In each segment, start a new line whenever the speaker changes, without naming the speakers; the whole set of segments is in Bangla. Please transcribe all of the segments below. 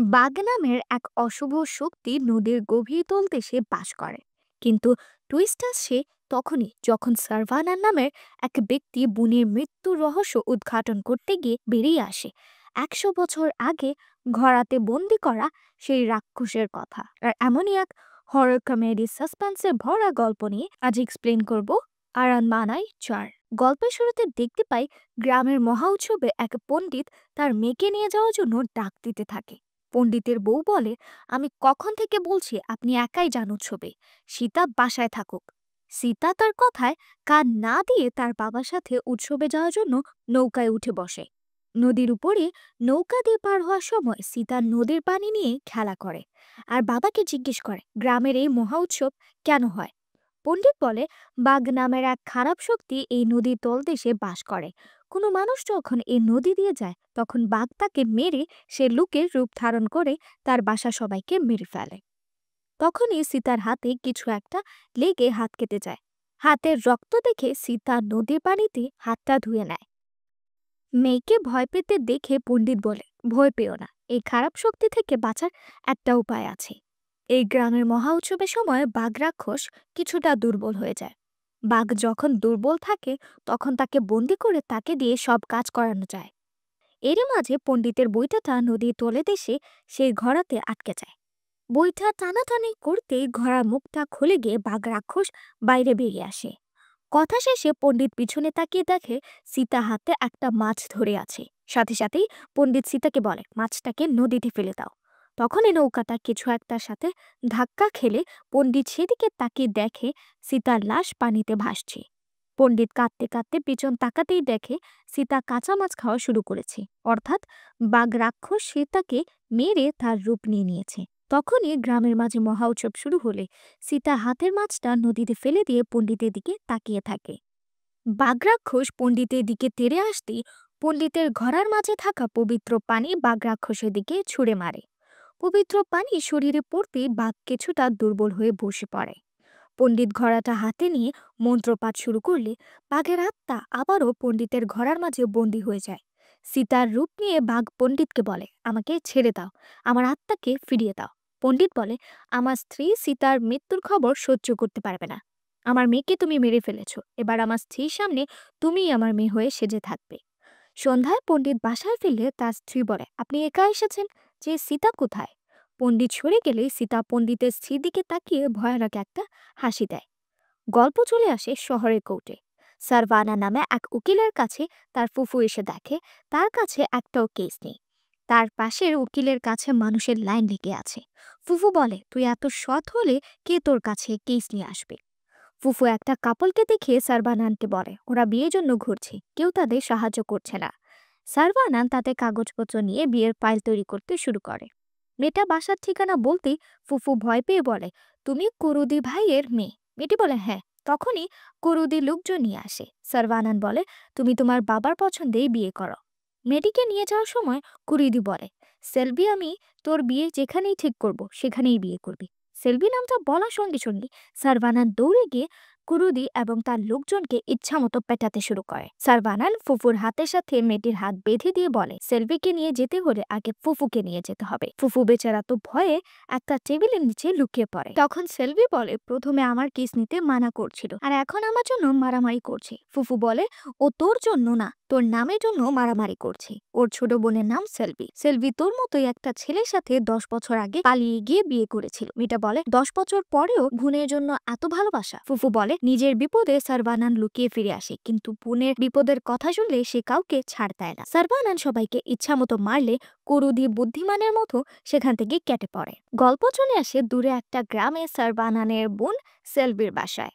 বাঘ নামের এক অশুভ শক্তি নদীর গভীর তলদেশে বাস করে। কিন্তু টুইস্ট আসে তখনই যখন সার্ভানার নামের এক ব্যক্তি বুনির মৃত্যুর রহস্য উদ্ঘাটন করতে গিয়ে বেরিয়ে আসে 100 বছর আগে ঘরাতে বন্দি করা সেই রাক্ষসের কথা। আর এমনই এক হরর কমেডি সাসপেন্সে ভরা গল্প নিয়ে আজ এক্সপ্লেন করব আরান মানাই চার। গল্পের শুরুতে দেখতে পাই গ্রামের মহা উৎসবে এক পণ্ডিত তার মেয়েকে নিয়ে যাওয়ার জন্য ডাক দিতে থাকে। পণ্ডিতের বউ বলে, আমি কখন থেকে বলছি আপনি একাই যান উৎসবে, সীতা বাসায় থাকুক। সীতা তার কথায় কান না দিয়ে তার বাবার সাথে উৎসবে যাওয়ার জন্য নৌকায় উঠে বসে। নদীর উপরে নৌকা দিয়ে পার হওয়ার সময় সীতা নদীর পানি নিয়ে খেলা করে আর বাবাকে জিজ্ঞেস করে গ্রামের এই মহা উৎসব কেন হয়। পণ্ডিত বলে, বাঘ নামের এক খারাপ শক্তি এই নদীর তলদেশে বাস করে। কোনো মানুষ যখন এই নদী দিয়ে যায় তখন বাঘ তাকে মেরে সে লুকের রূপ ধারণ করে তার বাসা সবাইকে মেরে ফেলে। তখনই সীতার হাতে কিছু একটা লেগে হাত কেটে যায়। হাতের রক্ত দেখে সীতা নদীর পানিতে হাতটা ধুয়ে নেয়। মেয়েকে ভয় পেতে দেখে পণ্ডিত বলে, ভয় পেও না, এই খারাপ শক্তি থেকে বাঁচার একটা উপায় আছে। এই গ্রামের মহা উৎসবের সময় বাঘ রাক্ষস কিছুটা দুর্বল হয়ে যায়। বাঘ যখন দুর্বল থাকে তখন তাকে বন্দি করে তাকে দিয়ে সব কাজ করানো যায়। এর মাঝে পণ্ডিতের বইটা নদীর তলদেশে সেই ঘোড়াতে আটকে যায়। বইটা টানাটানি করতে ঘোড়ার মুখটা খুলে গিয়ে বাঘ রাক্ষস বাইরে বেরিয়ে আসে। কথা শেষে পণ্ডিত পিছনে তাকিয়ে দেখে সীতা হাতে একটা মাছ ধরে আছে। সাথে সাথেই পণ্ডিত সীতাকে বলে, মাছটাকে নদীতে ফেলে দাও। তখন এই নৌকাটা কিছু একটার সাথে ধাক্কা খেলে পণ্ডিত সেদিকে তাকিয়ে দেখে সীতার লাশ পানিতে ভাসছে। পণ্ডিত কাঁদতে কাঁদতে পিছন তাকাতেই দেখে সীতা কাঁচা মাছ খাওয়া শুরু করেছে, অর্থাৎ বাঘ রাক্ষস সীতাকে মেরে তার রূপ নিয়ে নিয়েছে। তখনই গ্রামের মাঝে মহা উৎসব শুরু হলে সীতা হাতের মাছটা নদীতে ফেলে দিয়ে পণ্ডিতের দিকে তাকিয়ে থাকে। বাঘ রাক্ষস পণ্ডিতের দিকে তেড়ে আসতেই পণ্ডিতের ঘোড়ার মাঝে থাকা পবিত্র পানি বাঘ রাক্ষসের দিকে ছুঁড়ে মারে। পবিত্র পানি শরীরে পড়তে বাঘ কিছুটা দুর্বল হয়ে বসে পড়ে। পণ্ডিত ঘোড়াটা হাতে নিয়ে মন্ত্রপাঠ শুরু করলে বাঘের আত্মা আবারও পণ্ডিতের ঘোড়ার মাঝে বন্দী হয়ে যায়। সীতার রূপ নিয়ে বাঘ পণ্ডিতকে বলে, আমাকে ছেড়ে দাও, আমার আত্মাকে ফিরিয়ে দাও। পণ্ডিত বলে, আমার স্ত্রী সীতার মৃত্যুর খবর সহ্য করতে পারবে না। আমার মেয়েকে তুমি মেরে ফেলেছ, এবার আমার স্ত্রীর সামনে তুমিই আমার মেয়ে হয়ে সেজে থাকবে। সন্ধ্যায় পণ্ডিত বাসায় ফিরলে তার স্ত্রী বলে, আপনি একা এসেছেন, যে সীতা কোথায়? পণ্ডিত সরে গেলে সীতা পণ্ডিতের স্ত্রীর দিকে তাকিয়ে ভয়ানক একটা হাসি দেয়। গল্প চলে আসে শহরের কোর্টে। সারভানা নামে এক উকিলের কাছে তার ফুফু এসে দেখে তার কাছে একটাও কেস নেই। তার পাশের উকিলের কাছে মানুষের লাইন লেগে আছে। ফুফু বলে, তুই এত সৎ হলে কে তোর কাছে কেস নিয়ে আসবে? ফুফু একটা কাপলকে দেখে সারবানানকে বলে, ওরা বিয়ের জন্য ঘুরছে, কেউ তাদের সাহায্য করছে না। সারবানান তাতে কাগজপত্র নিয়ে বিয়ের ফাইল তৈরি করতে শুরু করে। মেয়েটা বাসার ঠিকানা বলতেই ফুফু ভয় পেয়ে বলে, তুমি কুরুদি ভাইয়ের মেয়ে? মেয়েটি বলে, হ্যাঁ। তখনই কুরুদি লোকজন নিয়ে আসে। সারবানান বলে, তুমি তোমার বাবার পছন্দেই বিয়ে করো। মেয়েটিকে নিয়ে যাওয়ার সময় কুরুদি বলে, সেলবি, আমি তোর বিয়ে যেখানেই ঠিক করব সেখানেই বিয়ে করবি। সেলবি নামটা বলার সঙ্গে সঙ্গে সারবানান দৌড়ে গিয়ে কুরুদি এবং তার লোকজনকে ইচ্ছামতো পেটাতে শুরু করে। সারবানান ফুফুর হাতের সাথে মেয়েটির হাত বেঁধে দিয়ে বলে, সেলভিকে নিয়ে যেতে হলে আগে ফুফুকে নিয়ে যেতে হবে। ফুফু বেচারা তো ভয়ে একটা টেবিলের নিচে লুকিয়ে পড়ে। তখন সেলভি বলে, প্রথমে আমার কেস নিতে মানা করছিল আর এখন আমার জন্য মারামারি করছে। ফুফু বলে, ও তোর জন্য না, তোর নামের জন্য মারামারি করছে। ওর ছোট বোনের নাম সেলভি। সেলভি তোর মতোই একটা ছেলের সাথে 10 বছর আগে পালিয়ে গিয়ে বিয়ে করেছিল। মেয়েটা বলে, 10 বছর পরেও বোনের জন্য এত ভালোবাসা? ফুফু বলে, নিজের বিপদে সারবানান লুকিয়ে ফিরে আসে, কিন্তু বোনের বিপদের কথা শুনলে সে কাউকে ছাড় দেয় না। সারবানান সবাইকে ইচ্ছা মতো মারলে কুরুদি বুদ্ধিমানের মতো সেখান থেকে কেটে পড়ে। গল্প চলে আসে দূরে একটা গ্রামে সারবানানের বোন সেলভির বাসায়।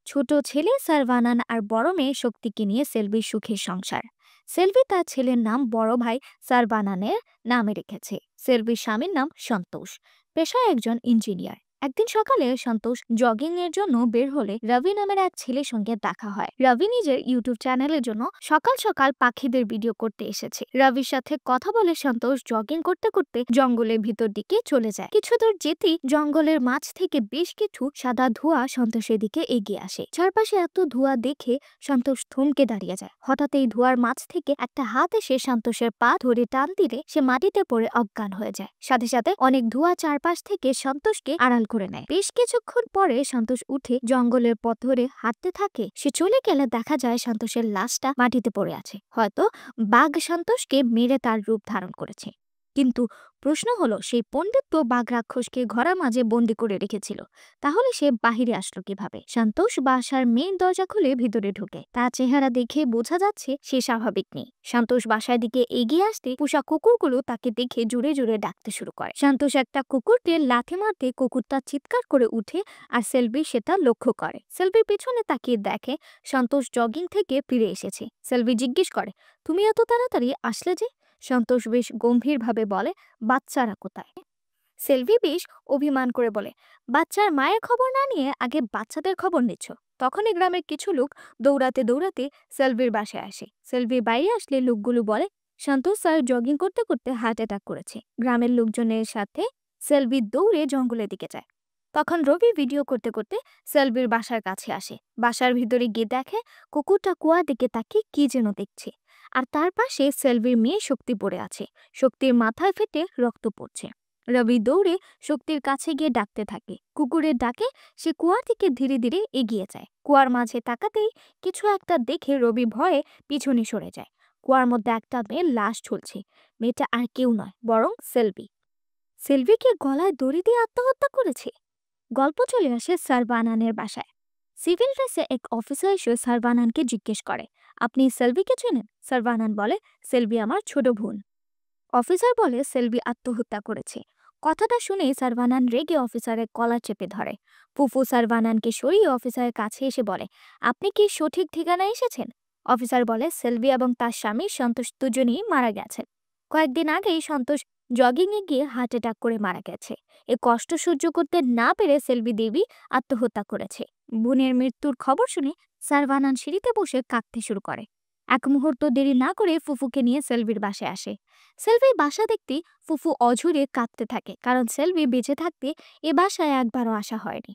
ছোট ছেলে সারবানান আর বড় মেয়ে শক্তিকে নিয়ে সেলভির সুখের সংসার। সেলভি তার ছেলের নাম বড় ভাই সারবানানের নামে রেখেছে। সেলভির স্বামীর নাম সন্তোষ, পেশায় একজন ইঞ্জিনিয়ার। একদিন সকালে সন্তোষ জগিং এর জন্য বের হলে রবি নামের এক ছেলের সঙ্গে দেখা হয়। রবি নিজের ইউটিউব চ্যানেলের জন্য সকাল সকাল পাখিদের ভিডিও করতে এসেছে। রবির সাথে কথা বলে সন্তোষ জগিং করতে করতে জঙ্গলের ভিতর দিকে চলে যায়। কিছু দূর যেতেই জঙ্গলের মাঝ থেকে বেশ কিছু সাদা ধোঁয়া সন্তোষের দিকে এগিয়ে আসে। চারপাশে এত ধোঁয়া দেখে সন্তোষ থমকে দাঁড়িয়ে যায়। হঠাৎ এই ধোঁয়ার মাঝ থেকে একটা হাত এসে সন্তোষের পা ধরে টান দিলে সে মাটিতে পড়ে অজ্ঞান হয়ে যায়। সাথে সাথে অনেক ধোঁয়া চারপাশ থেকে সন্তোষকে আড়াল করে নেয়। বেশ কিছুক্ষণ পরে সন্তোষ উঠে জঙ্গলের পথ ধরে হাঁটতে থাকে। সে চলে গেলে দেখা যায় সন্তোষের লাশটা মাটিতে পড়ে আছে। হয়তো বাঘ সন্তোষকে মেরে তার রূপ ধারণ করেছে। কিন্তু প্রশ্ন হলো, সেই পণ্ডিত তো বাঘ রাক্ষসকে ঘরের মাঝে বন্দি করে রেখেছিল, তাহলে সে বাহিরে আসলো কিভাবে? সন্তোষ বাসার মেইন দরজা খুলে ভিতরে ঢুকে। তার চেহারা দেখে বোঝা যাচ্ছে সে স্বাভাবিক নেই। সন্তোষ বাসার দিকে এগিয়ে আসতে পোষা কুকুরগুলো তাকে দেখে জোরে জোরে ডাকতে শুরু করে। সন্তোষ একটা কুকুরকে লাথি মারতে কুকুরটা চিৎকার করে উঠে আর সেলভি সেটা লক্ষ্য করে। সেলভির পিছনে তাকিয়ে দেখে সন্তোষ জগিং থেকে ফিরে এসেছে। সেলভি জিজ্ঞেস করে, তুমি এত তাড়াতাড়ি আসলে যে? সন্তোষ বেশ গম্ভীরভাবে বলে, বাচ্চারা কোথায়? সেলভি বেশ অভিমান করে বলে, বাচ্চার মায়ের খবর না নিয়ে আগে বাচ্চাদের খবর নিচ্ছ। তখনই গ্রামের কিছু লোক দৌড়াতে দৌড়াতে সেলভির বাসায় আসে। সেলভি বাইরে আসলে লোকগুলো বলে, সন্তোষ স্যার জগিং করতে করতে হার্ট অ্যাটাক করেছে। গ্রামের লোকজনের সাথে সেলভি দৌড়ে জঙ্গলের দিকে যায়। তখন রবি ভিডিও করতে করতে সেলভির বাসার কাছে আসে। বাসার ভিতরে গিয়ে দেখে কুকুরটা কুয়ার দিকে তাকিয়ে কি যেন দেখছে। আর তার পাশে সেলভির মেয়ে শক্তি পড়ে আছে। শক্তির মাথায় ফেটে রক্ত পড়ছে। রবি দৌড়ে শক্তির কাছে গিয়ে ডাকতে থাকে। কুকুরের ডাকে সে কুয়ার দিকে ধীরে ধীরে এগিয়ে যায়। কুয়ার মাঝে তাকাতেই কিছু একটা দেখে রবি ভয়ে পিছনে সরে যায়। কুয়ার মধ্যে একটা মেয়ের লাশ ঝুলছে। মেয়েটা আর কেউ নয়, বরং সেলভি। সেলভিকে গলায় দড়ি দিয়ে আত্মহত্যা করেছে। গল্প চলে আসে সারবানানের বাসায়। সিভিল ড্রেসে এক অফিসার এসে সারবানানকে জিজ্ঞেস করে, আপনি সেলভিকে চেনেন? সারবানান বলে, সেলভি আমার ছোট বোন। অফিসার বলে, সেলভি আত্মহত্যা করেছে। কথাটা শুনে সারবানান রেগে অফিসারের কলার চেপে ধরে। ফুফু সারবানানকে সরিয়ে অফিসারের কাছে এসে বলে, আপনি কি সঠিক ঠিকানায় এসেছেন? অফিসার বলে, সেলভি এবং তার স্বামী সন্তোষ দুজনেই মারা গেছেন। কয়েকদিন আগেই সন্তোষ জগিংয়ে গিয়ে হার্ট অ্যাটাক করে মারা গেছে। এ কষ্ট সহ্য করতে না পেরে সেলভি দেবী আত্মহত্যা করেছে। বোনের মৃত্যুর খবর শুনে সারবানান সিঁড়িতে বসে কাঁদতে শুরু করে। এক মুহূর্ত দেরি না করে ফুফুকে নিয়ে সেলভির বাসায় আসে। সেলভির বাসা দেখতে ফুফু অঝরে কাঁদতে থাকে, কারণ সেলভি বেঁচে থাকতে এ বাসায় একবারও আসা হয়নি।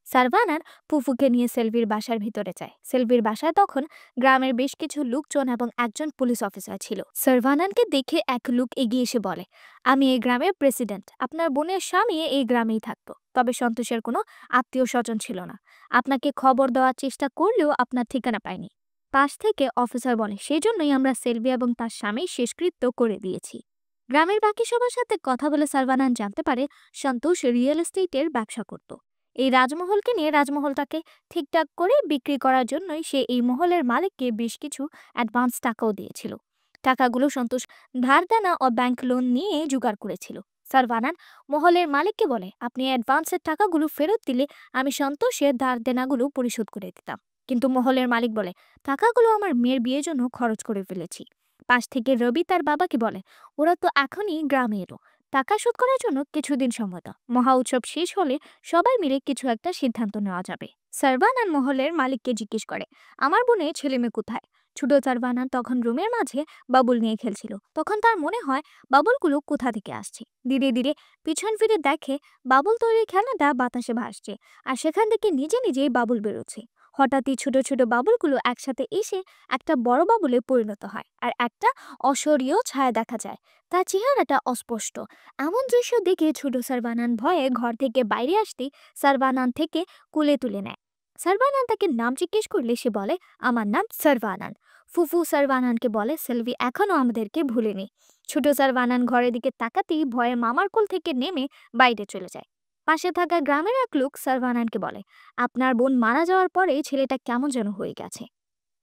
সারবানান ফুফুকে নিয়ে সেলভির বাসার ভিতরে যায়। সেলভির বাসায় তখন গ্রামের বেশ কিছু লোকজন এবং একজন পুলিশ অফিসার ছিল। সারবানানকে দেখে এক লোক এগিয়ে এসে বলে, আমি এই গ্রামের প্রেসিডেন্ট। আপনার বোনের স্বামী এই গ্রামেই থাকতো, তবে সন্তোষের কোনো আত্মীয় স্বজন ছিল না। আপনাকে খবর দেওয়ার চেষ্টা করলেও আপনার ঠিকানা পায়নি। পাশ থেকে অফিসার বলে, সেই জন্যই আমরা সেলভি এবং তার স্বামী শেষকৃত্য করে দিয়েছি। গ্রামের বাকি সবার সাথে কথা বলে সারবানান জানতে পারে সন্তোষ রিয়েল এস্টেটের ব্যবসা করত। এই রাজমহলকে নিয়ে রাজমহলটাকে ঠিকঠাক করে বিক্রি করার জন্যই সে এই মহলের মালিককে বেশ কিছু অ্যাডভান্স টাকাও দিয়েছিল। টাকাগুলো সন্তোষ ধার দেনা ও ব্যাংক লোন নিয়ে জোগাড় করেছিল। সারবানান মহলের মালিককে বলে, আপনি অ্যাডভান্সের টাকাগুলো ফেরত দিলে আমি সন্তোষের ধার দেনাগুলো পরিশোধ করে দিতাম। কিন্তু মহলের মালিক বলে, টাকাগুলো আমার মেয়ের বিয়ের জন্য খরচ করে ফেলেছি। পাশ থেকে রবি তার বাবাকে বলে, ওরা তো এখনই গ্রামে এলো, টাকা শোধ করার জন্য কিছুদিন সময় দাও। মহা উৎসব শেষ হলে সবাই মিলে কিছু একটা সিদ্ধান্ত নেওয়া যাবে। সারবানান মহলের মালিককে জিজ্ঞেস করে, আমার বোনের ছেলে মেয়ে কোথায়? ছোট সারবানান তখন রুমের মাঝে বাবুল নিয়ে খেলছিল। তখন তার মনে হয় বাবুলগুলো কোথা থেকে আসছে। ধীরে ধীরে পিছন ফিরে দেখে বাবুল তৈরির খেলনাটা বাতাসে ভাসছে, আর সেখান থেকে নিজে নিজেই বাবুল বেরোচ্ছে। হঠাৎই ছোট ছোট বাবুলগুলো একসাথে এসে একটা বড় বাবুলে পরিণত হয়, আর একটা অশরীয় ছায়া দেখা যায়। তার চেহারাটা অস্পষ্ট। এমন দৃশ্য দেখে ছোট সারবানান ভয়ে ঘর থেকে বাইরে আসতেই সারবানান থেকে কুলে তুলে নেয়। সারবানান তাকে নাম জিজ্ঞেস করলে সে বলে, আমার নাম সারবানান। ফুফু সারবানানকে বলে, সেলভি এখনো আমাদেরকে ভুলেনি। ছোট সারবানান ঘরের দিকে তাকাতেই ভয়ে মামার কোল থেকে নেমে বাইরে চলে যায়। পাশে থাকা গ্রামের এক লোক সারবানানকে বলে, আপনার বোন মারা যাওয়ার পরে ছেলেটা কেমন যেন হয়ে গেছে।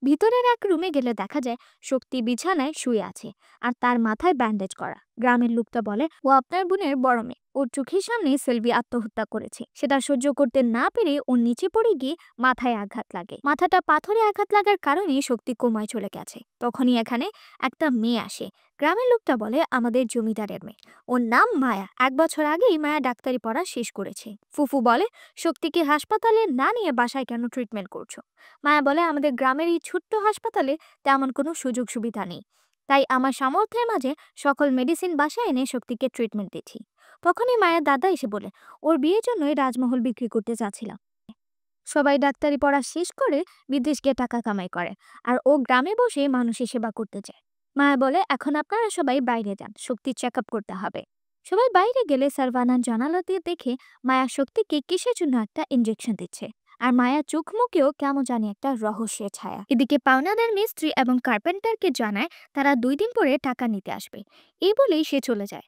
ভিতরের এক রুমে গেলে দেখা যায় শক্তি বিছানায় শুয়ে আছে, আর তার মাথায় ব্যান্ডেজ করা। গ্রামের লোকটা বলে, ও আপনার বোনের বড় মেয়ে। ওর চোখের সামনে সেলভি আত্মহত্যা করেছে। সেটা সহ্য করতে না পেরে ওর নিচে পড়ে গিয়ে মাথায় আঘাত লাগে। মাথাটা পাথরে আঘাত লাগার কারণে শক্তি কমায় চলে গেছে। তখনই এখানে একটা মেয়ে আসে। গ্রামের লোকটা বলে আমাদের জমিদারের মেয়ে, ওর নাম মায়া। 1 বছর আগেই মায়া ডাক্তারি পড়া শেষ করেছে। ফুফু বলে শক্তিকে হাসপাতালে না নিয়ে বাসায় কেন ট্রিটমেন্ট করছো? মায়া বলে আমাদের গ্রামের এই ছোট্ট হাসপাতালে তেমন কোনো সুযোগ সুবিধা নেই, তাই আমার সামর্থ্যের মাঝে সকল মেডিসিন বাসায় এনে শক্তিকে ট্রিটমেন্ট দিচ্ছি। তখনই মায়ের দাদা এসে বলে ওর বিয়ের জন্যই রাজমহল বিক্রি করতে চাচ্ছিলাম। সবাই ডাক্তারি পড়া শেষ করে বিদেশ গিয়ে টাকা কামাই করে, আর ও গ্রামে বসে মানুষের সেবা করতে চায়। মায়া বলে এখন আপনারা সবাই বাইরে যান, শক্তির চেক আপ করতে হবে। সবাই বাইরে গেলে সারভানান জানালা দিয়ে দেখে মায়া শক্তিকে কিসের জন্য একটা ইনজেকশন দিচ্ছে, আর মায়া চোখ মুখেও কেমন জানি একটা রহস্যের ছায়া। এদিকে পাওনাদার মিস্ত্রি এবং কার্পেন্টারকে জানায় তারা 2 দিন পরে টাকা নিতে আসবে। এই বলেই সে চলে যায়।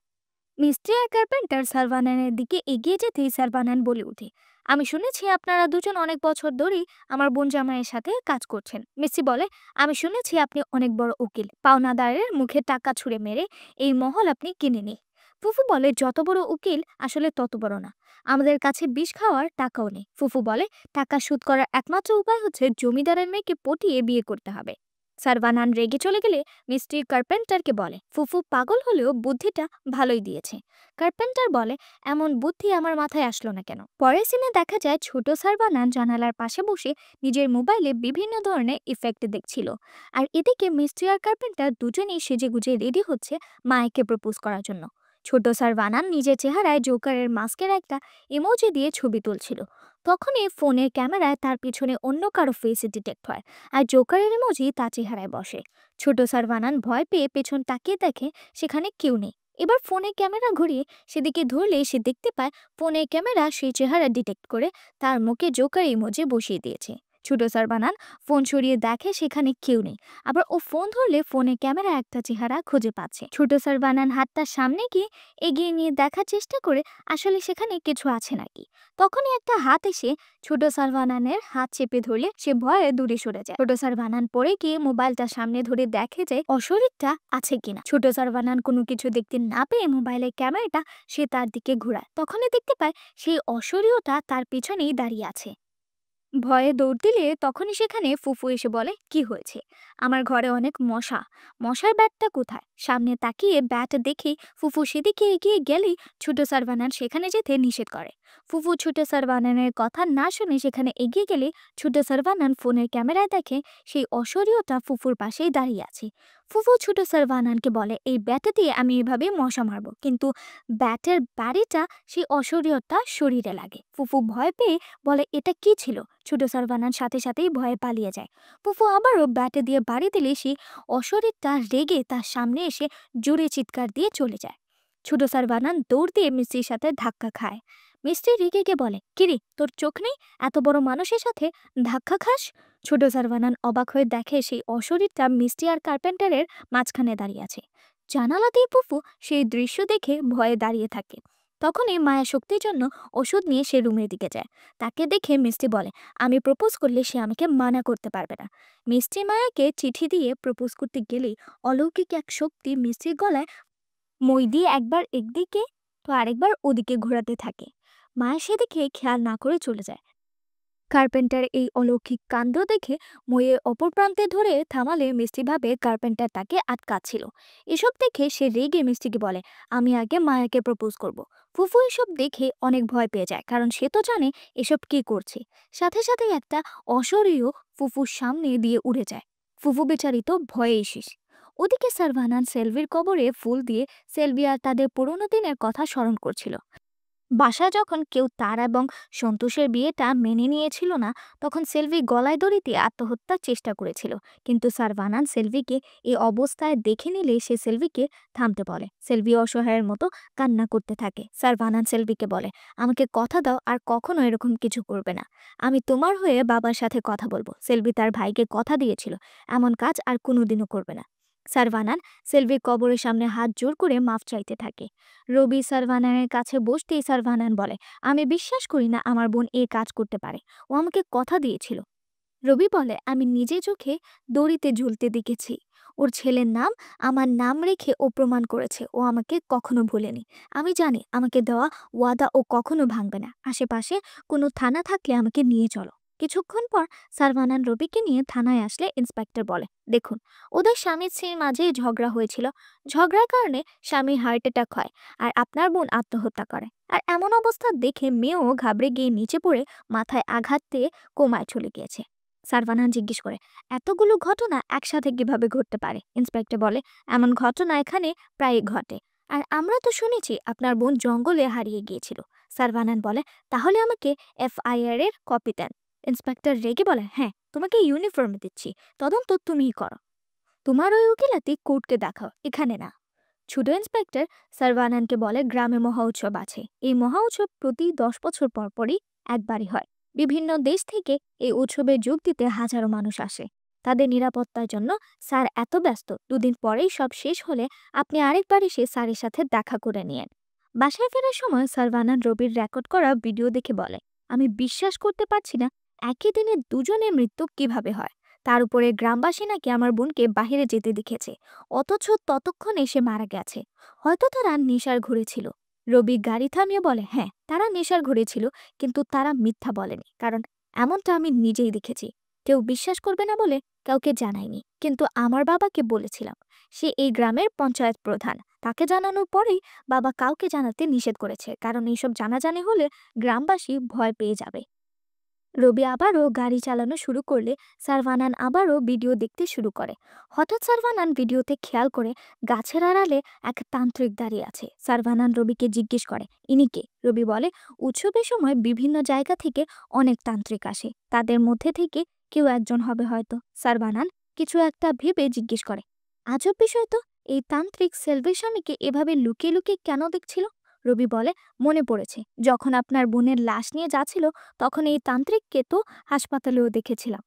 মিস্ত্রি আর কার্পেন্টার সারভানানের দিকে এগিয়ে যেতেই সারভানান বলে ওঠে, আমি শুনেছি আপনারা দুজন অনেক বছর ধরেই আমার বোন জামাইয়ের সাথে কাজ করছেন। মিস্ত্রি বলে, আমি শুনেছি আপনি অনেক বড় উকিল, পাওনাদারের মুখে টাকা ছুঁড়ে মেরে এই মহল আপনি কিনে নিন। ফুফু বলে যত বড় উকিল আসলে তত বড় না, আমাদের কাছে বিষ খাওয়ার টাকাও নেই। ফুফু বলে টাকা শোধ করার একমাত্র উপায় হচ্ছে জমিদারের মেয়েকে পটিয়ে বিয়ে করতে হবে। সারভানান রেগে চলে গেলে মিস্ত্রি কার্পেন্টারকে বলে ফুফু পাগল হলেও বুদ্ধিটা ভালোই দিয়েছে। কার্পেন্টার বলে এমন বুদ্ধি আমার মাথায় আসলো না কেন। পরের সিনে দেখা যায় ছোট সারভানান জানালার পাশে বসে নিজের মোবাইলে বিভিন্ন ধরনের ইফেক্ট দেখছিল, আর এদিকে মিস্ত্রি আর কার্পেন্টার দুজনেই সেজে গুজে রেডি হচ্ছে মায়াকে প্রপোজ করার জন্য। ছোট সারভানান নিজের চেহারায় জোকারের মাস্কের একটা ইমোজি দিয়ে ছবি তুলছিল। তখনই ফোনের ক্যামেরায় তার পিছনে অন্য কারো ফেস ডিটেক্ট হয়, আর জোকারের ইমোজি তার চেহারায় বসে। ছোট সারভানান ভয় পেয়ে পেছন তাকিয়ে দেখে সেখানে কেউ নেই। এবার ফোনে ক্যামেরা ঘুরিয়ে সেদিকে ধরলে সে দেখতে পায় ফোনের ক্যামেরা সেই চেহারা ডিটেক্ট করে তার মুখে জোকার ইমোজি বসিয়ে দিয়েছে। ছোট সারভানান ফোন সরিয়ে দেখে সেখানে কেউ নেই। আবার ও ফোন ধরলে ফোনে ক্যামেরা একটা চেহারা খুঁজে পাচ্ছে। ছোট সারভানান হাতটার সামনে গিয়ে এগিয়ে নিয়ে দেখার চেষ্টা করে আসলে সেখানে কিছু আছে নাকি। তখনই একটা হাত এসে ছোট সারভানানের হাত চেপে ধরলে সে ভয়ে দূরে সরে যায়। ছোট সারভানান পরে গিয়ে মোবাইলটা সামনে ধরে দেখে যায় অশরীরটা আছে কিনা। ছোট সারভানান কোনো কিছু দেখতে না পেয়ে মোবাইলের ক্যামেরাটা সে তার দিকে ঘোরায়। তখনই দেখতে পায় সেই অশরীরটা তার পিছনেই দাঁড়িয়ে আছে। ভয়ে দৌড় দিলে তখনই সেখানে ফুফু এসে বলে কি হয়েছে? আমার ঘরে অনেক মশা, মশার ব্যাটটা কোথায়? সামনে তাকিয়ে ব্যাট দেখে ফুফু সেদিকে এগিয়ে গেলেই ছোট সারভানান সেখানে যেতে নিষেধ করে। ফুফু ছোট সারভানানের কথা না শুনে সেখানে এগিয়ে গেলে ছোট সারভানান ফোনের ক্যামেরায় দেখে সেই অশরীরটা ফুফুর পাশেই দাঁড়িয়ে আছে। ফুফু ছোট সারভানানকে বলে এই ব্যাট দিয়ে আমি এভাবে মশা মারবো, কিন্তু ব্যাটের বাড়িটা সেই অশরীরটা শরীরে লাগে। ফুফু ভয় পেয়ে বলে এটা কি ছিল? ছোট সারভানান সাথে সাথেই ভয়ে পালিয়ে যায়। ফুফু আবারও ব্যাটে দিয়ে বাড়ি দিলে সেই অশরীরটা রেগে তার সামনে এসে জোরে চিৎকার দিয়ে চলে যায়। ছোট সারভানান দৌড় দিয়ে মিস্ত্রির সাথে ধাক্কা খায়। মিস্ত্রি রেগে গিয়ে বলে কিরে তোর চোখ নেই, এত বড় মানুষের সাথে ধাক্কা খাস? ছোট সারভানান অবাক হয়ে দেখে সেই অশরীরটা মিস্ত্রি আর কার্পেন্টারের মাঝখানে দাঁড়িয়ে আছে। জানালা দিয়ে ফুফু সেই দৃশ্য দেখে ভয়ে দাঁড়িয়ে থাকে। তখনই মায়া শক্তির জন্য ওষুধ নিয়ে সে রুমের দিকে যায়। তাকে দেখে মিষ্টি বলে আমি প্রপোজ করলে সে আমাকে মানা করতে পারবে না। মিষ্টি মায়াকে চিঠি দিয়ে প্রপোজ করতে গেলেই অলৌকিক এক শক্তি মিষ্টির গলায় মই দিয়ে একবার একদিকে তো আরেকবার ওদিকে ঘোরাতে থাকে। মায়া সেদিকে খেয়াল না করে চলে যায়। কার্পেন্টার এই অলৌকিক কাণ্ড দেখে মইয়ের অপর প্রান্তে ধরে থামালে মিষ্টি ভাবে কার্পেন্টার তাকে আটকাচ্ছিল। এসব দেখে সে রেগে মিষ্টিকে বলে আমি আগে মায়াকে প্রপোজ করব। ফুফু এসব দেখে অনেক ভয় পেয়ে যায়, কারণ সে তো জানে এসব কি করছে। সাথে সাথে একটা অশরীরও ফুফুর সামনে দিয়ে উড়ে যায়। ফুফু বেচারিত ভয়ে শেষ। ওদিকে সারভানান সেলভির কবরে ফুল দিয়ে সেলভি আর তাদের পুরোনো দিনের কথা স্মরণ করছিল। বাসায় যখন কেউ তার এবং সন্তোষের বিয়েটা মেনে নিয়েছিল না, তখন সেলভি গলায় দড়ি দিয়ে আত্মহত্যার চেষ্টা করেছিল। কিন্তু সারভানান সেলভিকে এই অবস্থায় দেখে নিলে সে সেলভিকে থামতে বলে। সেলভি অসহায়ের মতো কান্না করতে থাকে। সারভানান সেলভিকে বলে আমাকে কথা দাও আর কখনো এরকম কিছু করবে না, আমি তোমার হয়ে বাবার সাথে কথা বলবো। সেলভি তার ভাইকে কথা দিয়েছিল এমন কাজ আর কোনোদিনও করবে না। সারভানান সেলভির কবরের সামনে হাত জোর করে মাফ চাইতে থাকে। রবি সারভানানের কাছে বসতেই সারভানান বলে আমি বিশ্বাস করি না আমার বোন এই কাজ করতে পারে, ও আমাকে কথা দিয়েছিল। রবি বলে, আমি নিজে চোখে দড়িতে ঝুলতে দেখেছি। ওর ছেলের নাম আমার নাম রেখে ও প্রমাণ করেছে ও আমাকে কখনো ভুলেনি। আমি জানি আমাকে দেওয়া ওয়াদা ও কখনো ভাঙবে না। আশেপাশে কোনো থানা থাকলে আমাকে নিয়ে চলো। কিছুক্ষণ পর সারভানান রবিকে নিয়ে থানায় আসলে ইন্সপেক্টর বলে, দেখুন, ওদের স্বামী স্ত্রীর মাঝে ঝগড়া হয়েছিল। ঝগড়ার কারণে স্বামী হার্ট অ্যাটাক হয় আর আপনার বোন আত্মহত্যা করে। আর এমন অবস্থা দেখে মেয়েও ঘাবড়ে গিয়ে নিচে পড়ে মাথায় আঘাত পেয়ে কোমায় চলে গিয়েছে। সারভানান জিজ্ঞেস করে, এতগুলো ঘটনা একসাথে কিভাবে ঘটতে পারে? ইন্সপেক্টর বলে, এমন ঘটনা এখানে প্রায় ঘটে। আর আমরা তো শুনেছি আপনার বোন জঙ্গলে হারিয়ে গিয়েছিল। সারভানান বলে, তাহলে আমাকে এফআইআর এর কপি দেন। ইন্সপেক্টর রেগে বলে, হ্যাঁ, তোমাকে ইউনিফর্ম দিচ্ছি, তদন্ত তুমিই করো। তোমার ওই উকিলাতি কোর্টকে দেখাও, এখানে না। ছোট ইন্সপেক্টর সারভানানকে বলে, গ্রামে মহা উৎসব আছে। এই মহা উৎসব প্রতি 10 বছর পর পরই একবারই হয়। বিভিন্ন দেশ থেকে এই উৎসবে যোগ দিতে হাজারো মানুষ আসে। তাদের নিরাপত্তার জন্য স্যার এত ব্যস্ত, 2 দিন পরেই সব শেষ হলে আপনি আরেকবার এসে স্যারের সাথে দেখা করে নিয়েন। বাসায় ফেরার সময় সারভানান রবির রেকর্ড করা ভিডিও দেখে বলে, আমি বিশ্বাস করতে পারছি না একই দিনে দুজনের মৃত্যু কিভাবে হয়। তার উপরে গ্রামবাসী নাকি আমার বোনকে বাহিরে যেতে দেখেছে, অথচ ততক্ষণে সে মারা গেছে। হয়তো তারা নেশার ঘুরে ছিল। রবি গাড়ি থামিয়ে বলে, হ্যাঁ, তারা নেশার ঘুরে ছিল, কিন্তু তারা মিথ্যা বলেনি, কারণ এমনটা আমি নিজেই দেখেছি। কেউ বিশ্বাস করবে না বলে কাউকে জানাইনি, কিন্তু আমার বাবাকে বলেছিলাম। সে এই গ্রামের পঞ্চায়েত প্রধান। তাকে জানানোর পরেই বাবা কাউকে জানাতে নিষেধ করেছে, কারণ এইসব জানাজানি হলে গ্রামবাসী ভয় পেয়ে যাবে। রবি আবারও গাড়ি চালানো শুরু করলে সারভানান আবারও ভিডিও দেখতে শুরু করে। হঠাৎ সারভানান ভিডিওতে খেয়াল করে গাছের আড়ালে এক তান্ত্রিক দাঁড়িয়ে আছে। সারভানান রবিকে জিজ্ঞেস করে, ইনি কে? রবি বলে, উৎসবের সময় বিভিন্ন জায়গা থেকে অনেক তান্ত্রিক আসে, তাদের মধ্যে থেকে কেউ একজন হবে হয়তো। সারভানান কিছু একটা ভেবে জিজ্ঞেস করে, আজব বিষয় তো, এই তান্ত্রিক সেলভের স্বামীকে এভাবে লুকিয়ে লুকিয়ে কেন দেখছিল? রবি বলে, মনে পড়েছে, যখন আপনার বোনের লাশ নিয়ে যাচ্ছিল তখন এই তান্ত্রিককে তো হাসপাতালেও দেখেছিলাম।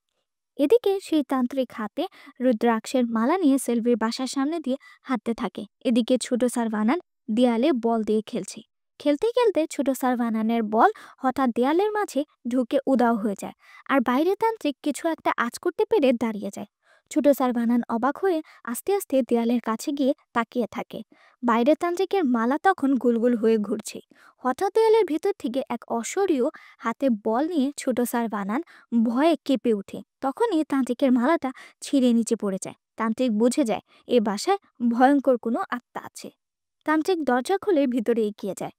এদিকে সেই তান্ত্রিক হাতে রুদ্রাক্ষের মালা নিয়ে সেলভির বাসার সামনে দিয়ে হাঁটতে থাকে। এদিকে ছোট সারভানান দেয়ালে বল দিয়ে খেলছে। খেলতে খেলতে ছোট সারভানানের বল হঠাৎ দেয়ালের মাঝে ঢুকে উধাও হয়ে যায়, আর বাইরে তান্ত্রিক কিছু একটা আঁচ করতে পেরে দাঁড়িয়ে যায়। ছোট সারভানান অবাক হয়ে আস্তে আস্তে দেয়ালের কাছে গিয়ে তাকিয়ে থাকে। বাইরে তান্ত্রিকের মালা তখন গুলগুল হয়ে ঘুরছে। হঠাৎ দেয়ালের ভিতর থেকে এক অশরীয় হাতে বল নিয়ে ছোট সারভানান ভয়ে কেঁপে ওঠে। তখনই তান্ত্রিকের মালাটা ছিঁড়ে নিচে পড়ে যায়। তান্ত্রিক বুঝে যায় এ বাসায় ভয়ঙ্কর কোনো আত্মা আছে। তান্ত্রিক দরজা খুলে ভিতরে এগিয়ে যায়।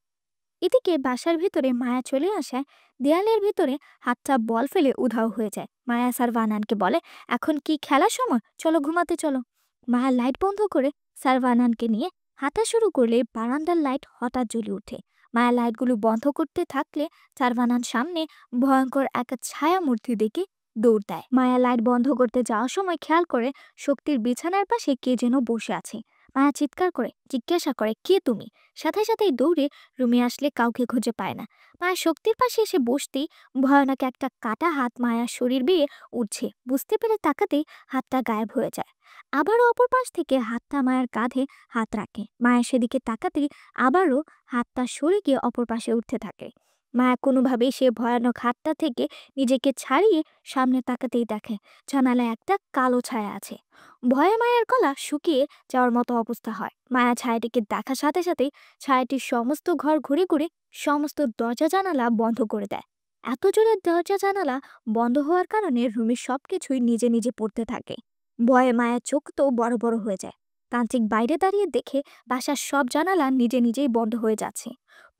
এদিকে বাসার ভিতরে মায়া চলে আসায় দেয়ালের ভিতরে হাতটা বল ফেলে উধাও হয়ে যায়। মায়া সারভানানকে বলে, এখন কি খেলার সময়? চলো ঘুমাতে চলো। মায়া লাইট বন্ধ করে সারভানানকে নিয়ে হাঁটা শুরু করলে বারান্দার লাইট হঠাৎ জ্বলে ওঠে। মায়া লাইটগুলো বন্ধ করতে থাকলে সারভানান সামনে ভয়ঙ্কর এক ছায়া মূর্তি দেখে দৌড় দেয়। মায়া লাইট বন্ধ করতে যাওয়ার সময় খেয়াল করে শক্তির বিছানার পাশে কে যেন বসে আছে। মায়া চিৎকার করে জিজ্ঞাসা করে, কে তুমি? সাথে সাথেই দৌড়ে রুমে আসলে কাউকে খুঁজে পায় না। মায়া শক্তির পাশে এসে বসতেই ভয়ানক একটা কাটা হাত মায়ার শরীর বেয়ে উঠছে। বুঝতে পেরে তাকাতেই হাতটা গায়েব হয়ে যায়। আবারও অপর পাশ থেকে হাতটা মায়ের কাঁধে হাত রাখে। মায়া সেদিকে তাকাতেই আবারও হাতটা সরে গিয়ে অপর পাশে উঠতে থাকে। মায়া কোনোভাবেই সে ভয়ানক হাতটা থেকে নিজেকে ছাড়িয়ে সামনে তাকাতেই দেখে জানালায় একটা কালো ছায়া আছে। ভয়ে মায়ের গলা শুকিয়ে যাওয়ার মতো অবস্থা হয়। মায়া ছায়াটিকে দেখার সাথে সাথেই ছায়াটির সমস্ত ঘর ঘুরে ঘুরে সমস্ত দরজা জানালা বন্ধ করে দেয়। এত জোরে দরজা জানালা বন্ধ হওয়ার কারণে রুমের সবকিছুই নিজে নিজে পড়তে থাকে। ভয়ে মায়ের চোখ তো বড় বড় হয়ে যায়। তান্ত্রিক বাইরে দাঁড়িয়ে দেখে বাসার সব জানালা নিজে নিজেই বন্ধ হয়ে যাচ্ছে।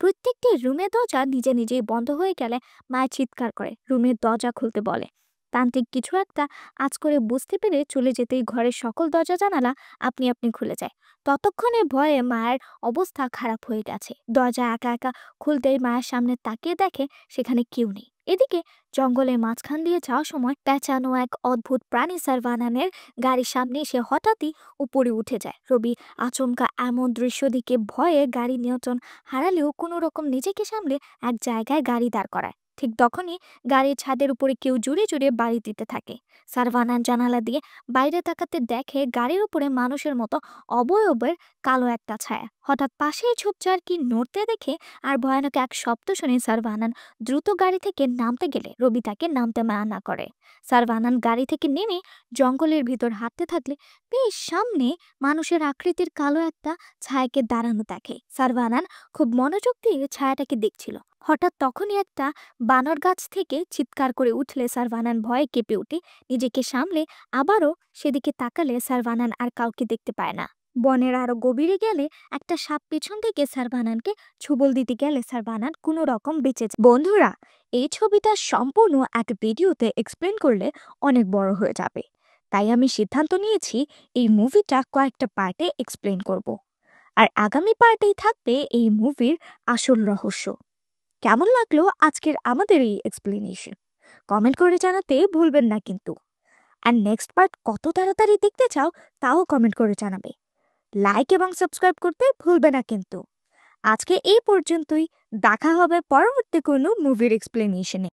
প্রত্যেকটি রুমের দরজা নিজে নিজেই বন্ধ হয়ে গেলে মায়ের চিৎকার করে রুমের দরজা খুলতে বলে। তান্ত্রিক কিছু একটা আজ করে বুঝতে পেরে চলে যেতেই ঘরের সকল দরজা জানালা আপনি আপনি খুলে যায়। ততক্ষণে ভয়ে মায়ের অবস্থা খারাপ হয়ে গেছে। দরজা একা একা খুলতেই মায়ের সামনে তাকিয়ে দেখে সেখানে কেউ নেই। এদিকে জঙ্গলের মাঝখান দিয়ে যাওয়ার সময় পেঁচানো এক অদ্ভুত প্রাণী সারভানানের গাড়ির সামনে এসে হঠাৎই উপরে উঠে যায়। রবি আচমকা এমন দৃশ্য দিকে ভয়ে গাড়ি নিয়ন্ত্রণ হারালেও কোনো রকম নিজেকে সামলে এক জায়গায় গাড়ি দাঁড় করায়। ঠিক তখনই গাড়ির ছাদের উপরে কেউ জোরে জোরে বাড়ি দিতে থাকে। সারভানান জানালা দিয়ে বাইরে তাকাতে দেখে গাড়ির উপরে মানুষের মতো অবয়বের কালো একটা ছায়া। হঠাৎ পাশেই ঝোপঝাড় কি নড়তে দেখে আর ভয়ানক এক শব্দ শুনে সারভানান দ্রুত গাড়ি থেকে নামতে গেলে রবি তাকে নামতে মানা করে। সারভানান গাড়ি থেকে নেমে জঙ্গলের ভিতর হাঁটতে থাকলে বেশ সামনে মানুষের আকৃতির কালো একটা ছায়াকে দাঁড়ানো দেখে। সারভানান খুব মনোযোগ দিয়ে ছায়াটাকে দেখছিল। হঠাৎ তখনই একটা বানর গাছ থেকে চিৎকার করে উঠলে সারভানান ভয়ে কেঁপে উঠে নিজেকে সামলে আবারও সেদিকে তাকালে সারভানান আর কাউকে দেখতে পায় না। বনের আরো গভীরে গেলে একটা সাপ পিছন থেকে সারভানানকে ছুবল দিতে গেলে সারভানান কোনো রকম বেঁচে যায়। বন্ধুরা, এই ছবিটা সম্পূর্ণ এক ভিডিওতে এক্সপ্লেন করলে অনেক বড় হয়ে যাবে, তাই আমি সিদ্ধান্ত নিয়েছি এই মুভিটা কয়েকটা পার্টে এক্সপ্লেন করব। আর আগামী পার্টেই থাকবে এই মুভির আসল রহস্য। কেমন লাগলো আজকের আমাদের এই এক্সপ্লেনেশন কমেন্ট করে জানাতে ভুলবেন না কিন্তু। আর নেক্সট পার্ট কত তাড়াতাড়ি দেখতে চাও তাও কমেন্ট করে জানাবে। লাইক এবং সাবস্ক্রাইব করতে ভুলবে না কিন্তু। আজকে এই পর্যন্তই, দেখা হবে পরবর্তী কোনো মুভির এক্সপ্লেনেশনে।